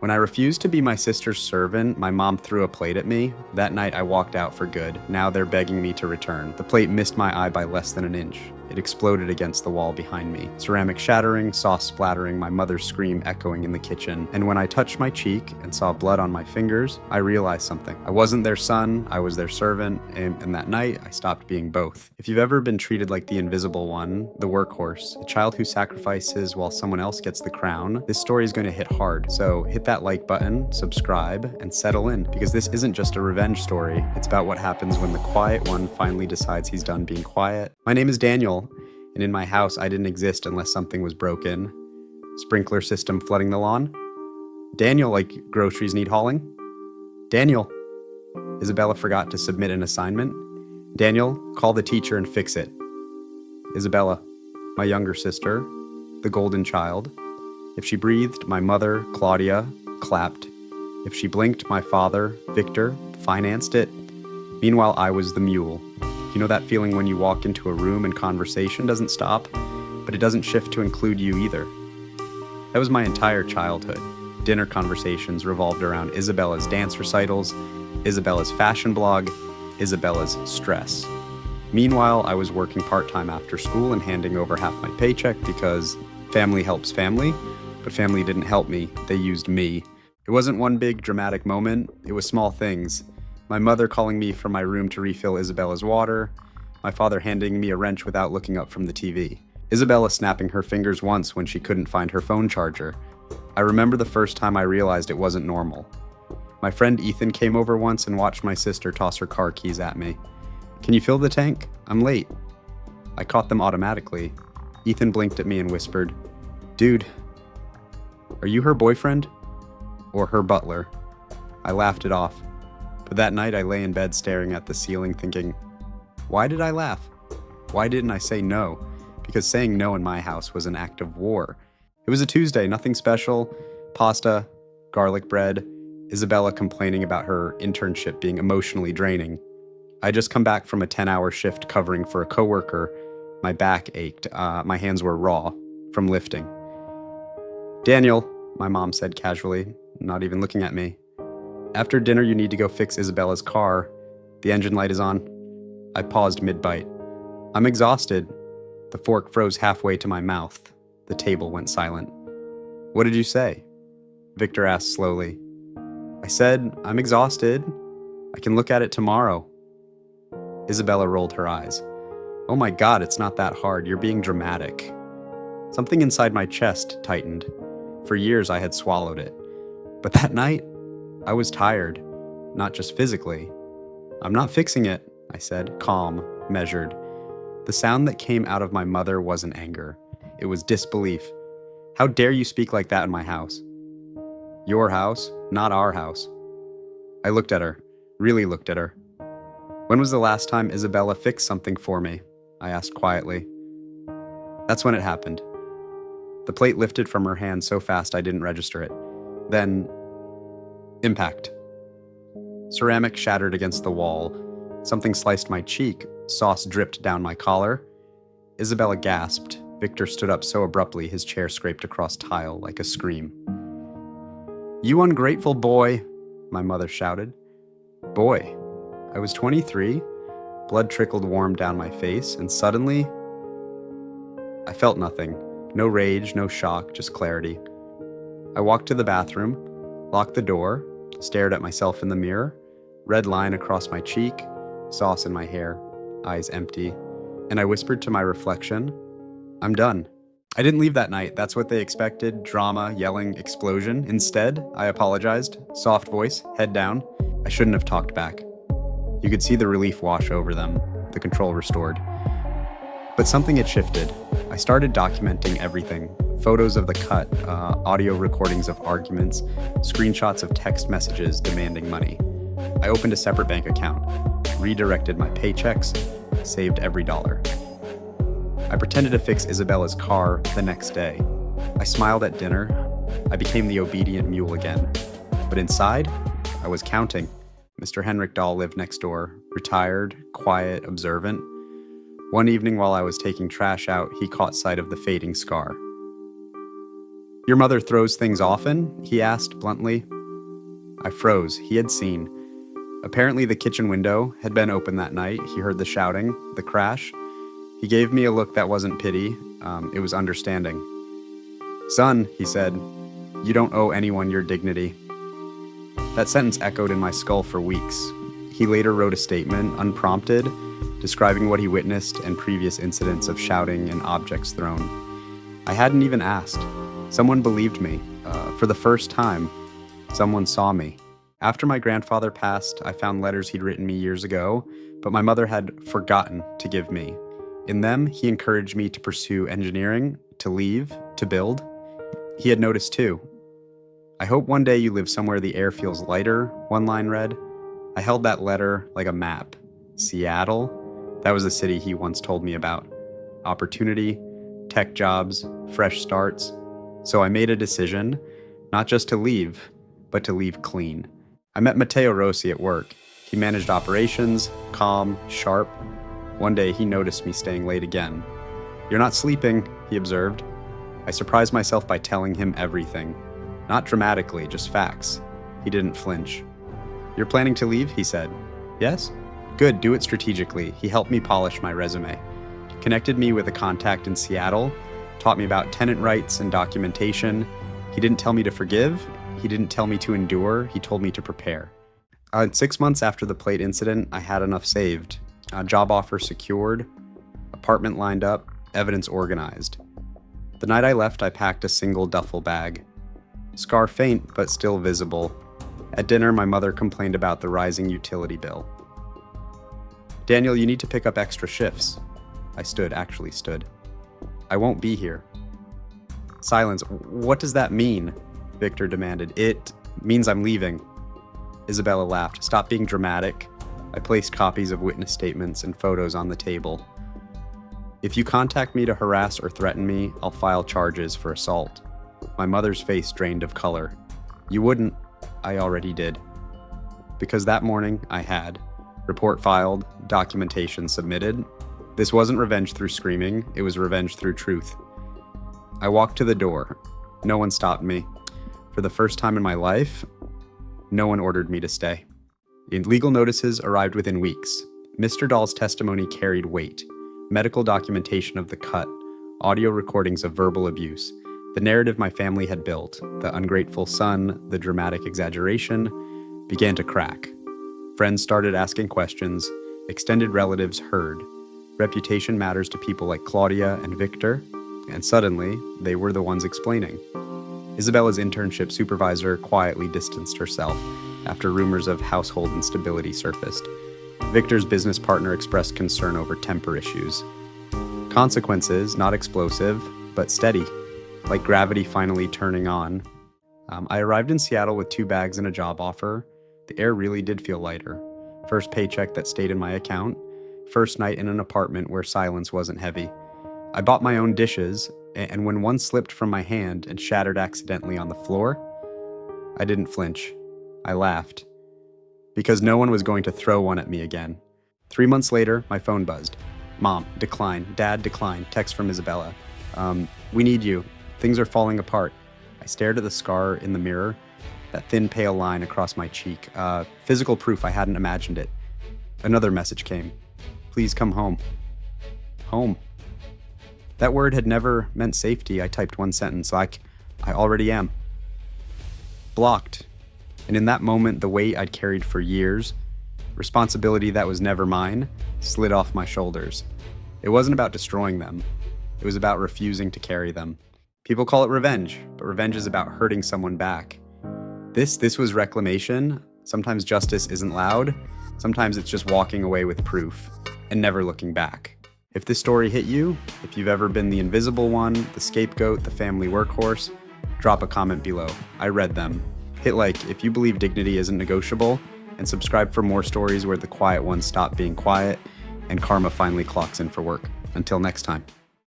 When I refused to be my sister's servant, my mom threw a plate at me. That night I walked out for good. Now they're begging me to return. The plate missed my eye by less than an inch. It exploded against the wall behind me. Ceramic shattering, sauce splattering, my mother's scream echoing in the kitchen. And when I touched my cheek and saw blood on my fingers, I realized something. I wasn't their son, I was their servant, and that night I stopped being both. If you've ever been treated like the invisible one, the workhorse, the child who sacrifices while someone else gets the crown, this story is going to hit hard. So hit that like button, subscribe, and settle in, because this isn't just a revenge story. It's about what happens when the quiet one finally decides he's done being quiet. My name is Daniel, and in my house I didn't exist unless something was broken. Sprinkler system flooding the lawn? Daniel, like groceries need hauling? Daniel, Isabella forgot to submit an assignment? Daniel, call the teacher and fix it. Isabella, my younger sister, the golden child. If she breathed, my mother, Claudia, clapped. If she blinked, my father, Victor, financed it. Meanwhile, I was the mule. You know that feeling when you walk into a room and conversation doesn't stop, but it doesn't shift to include you either? That was my entire childhood. Dinner conversations revolved around Isabella's dance recitals, Isabella's fashion blog, Isabella's stress. Meanwhile, I was working part-time after school and handing over half my paycheck because family helps family, but family didn't help me, they used me. It wasn't one big dramatic moment, it was small things. My mother calling me from my room to refill Isabella's water, my father handing me a wrench without looking up from the TV, Isabella snapping her fingers once when she couldn't find her phone charger. I remember the first time I realized it wasn't normal. My friend Ethan came over once and watched my sister toss her car keys at me. "Can you fill the tank? I'm late." I caught them automatically. Ethan blinked at me and whispered, "Dude, are you her boyfriend? Or her butler?" I laughed it off. But that night I lay in bed staring at the ceiling thinking, why did I laugh? Why didn't I say no? Because saying no in my house was an act of war. It was a Tuesday, nothing special. Pasta, garlic bread, Isabella complaining about her internship being emotionally draining. I just come back from a 10-hour shift covering for a coworker. My back ached. My hands were raw from lifting. "Daniel," my mom said casually, not even looking at me. "After dinner, you need to go fix Isabella's car. The engine light is on." I paused mid-bite. "I'm exhausted." The fork froze halfway to my mouth. The table went silent. "What did you say?" Victor asked slowly. "I said, I'm exhausted. I can look at it tomorrow." Isabella rolled her eyes. "Oh my God, it's not that hard. You're being dramatic." Something inside my chest tightened. For years I had swallowed it. But that night, I was tired, not just physically. "I'm not fixing it," I said, calm, measured. The sound that came out of my mother wasn't anger. It was disbelief. "How dare you speak like that in my house?" "Your house, not our house." I looked at her, really looked at her. "When was the last time Isabella fixed something for me?" I asked quietly. That's when it happened. The plate lifted from her hand so fast I didn't register it. Then, impact. Ceramic shattered against the wall. Something sliced my cheek. Sauce dripped down my collar. Isabella gasped. Victor stood up so abruptly his chair scraped across tile like a scream. "You ungrateful boy," my mother shouted. Boy. I was 23. Blood trickled warm down my face, and suddenly, I felt nothing. No rage, no shock, just clarity. I walked to the bathroom, locked the door, stared at myself in the mirror, red line across my cheek, sauce in my hair, eyes empty, and I whispered to my reflection, "I'm done." I didn't leave that night. That's what they expected. Drama, yelling, explosion. Instead, I apologized. Soft voice, head down. I shouldn't have talked back. You could see the relief wash over them, the control restored. But something had shifted. I started documenting everything. Photos of the cut, audio recordings of arguments, screenshots of text messages demanding money. I opened a separate bank account, redirected my paychecks, saved every dollar. I pretended to fix Isabella's car the next day. I smiled at dinner. I became the obedient mule again. But inside, I was counting. Mr. Henrik Dahl lived next door, retired, quiet, observant. One evening while I was taking trash out, he caught sight of the fading scar. Your mother throws things often? He asked bluntly. I froze. He had seen. Apparently the kitchen window had been open that night. He heard the shouting, the crash. He gave me a look that wasn't pity. It was understanding. Son, he said, you don't owe anyone your dignity. That sentence echoed in my skull for weeks. He later wrote a statement, unprompted, describing what he witnessed and previous incidents of shouting and objects thrown. I hadn't even asked. Someone believed me. For the first time, someone saw me. After my grandfather passed, I found letters he'd written me years ago, but my mother had forgotten to give me. In them, he encouraged me to pursue engineering, to leave, to build. He had noticed too. I hope one day you live somewhere the air feels lighter, one line read. I held that letter like a map. Seattle? That was the city he once told me about. Opportunity, tech jobs, fresh starts. So I made a decision, not just to leave, but to leave clean. I met Matteo Rossi at work. He managed operations, calm, sharp. One day he noticed me staying late again. You're not sleeping, he observed. I surprised myself by telling him everything. Not dramatically, just facts. He didn't flinch. You're planning to leave, he said. Yes? Good, do it strategically. He helped me polish my resume. Connected me with a contact in Seattle, taught me about tenant rights and documentation. He didn't tell me to forgive. He didn't tell me to endure. He told me to prepare. 6 months after the plate incident, I had enough saved. A job offer secured, apartment lined up, evidence organized. The night I left, I packed a single duffel bag. Scar faint, but still visible. At dinner, my mother complained about the rising utility bill. Daniel, you need to pick up extra shifts. I actually stood. I won't be here. Silence. What does that mean? Victor demanded. It means I'm leaving. Isabella laughed. Stop being dramatic. I placed copies of witness statements and photos on the table. If you contact me to harass or threaten me, I'll file charges for assault. My mother's face drained of color. You wouldn't. I already did. Because that morning, I had. Report filed, documentation submitted. This wasn't revenge through screaming, it was revenge through truth. I walked to the door. No one stopped me. For the first time in my life, no one ordered me to stay. Legal notices arrived within weeks. Mr. Dahl's testimony carried weight. Medical documentation of the cut, audio recordings of verbal abuse, the narrative my family had built, the ungrateful son, the dramatic exaggeration, began to crack. Friends started asking questions, extended relatives heard. Reputation matters to people like Claudia and Victor, and suddenly, they were the ones explaining. Isabella's internship supervisor quietly distanced herself after rumors of household instability surfaced. Victor's business partner expressed concern over temper issues. Consequences, not explosive, but steady, like gravity finally turning on. I arrived in Seattle with 2 bags and a job offer. The air really did feel lighter. First paycheck that stayed in my account. First night in an apartment where silence wasn't heavy. I bought my own dishes, and when one slipped from my hand and shattered accidentally on the floor, I didn't flinch. I laughed. Because no one was going to throw one at me again. 3 months later, my phone buzzed. Mom, decline. Dad, decline. Text from Isabella. We need you. Things are falling apart. I stared at the scar in the mirror, that thin pale line across my cheek. Physical proof I hadn't imagined it. Another message came. Please come home. Home. That word had never meant safety. I typed one sentence like, I already am. Blocked. And in that moment, the weight I'd carried for years, responsibility that was never mine, slid off my shoulders. It wasn't about destroying them. It was about refusing to carry them. People call it revenge, but revenge is about hurting someone back. This was reclamation. Sometimes justice isn't loud. Sometimes it's just walking away with proof and never looking back. If this story hit you, if you've ever been the invisible one, the scapegoat, the family workhorse, drop a comment below. I read them. Hit like if you believe dignity isn't negotiable, and subscribe for more stories where the quiet ones stop being quiet and karma finally clocks in for work. Until next time.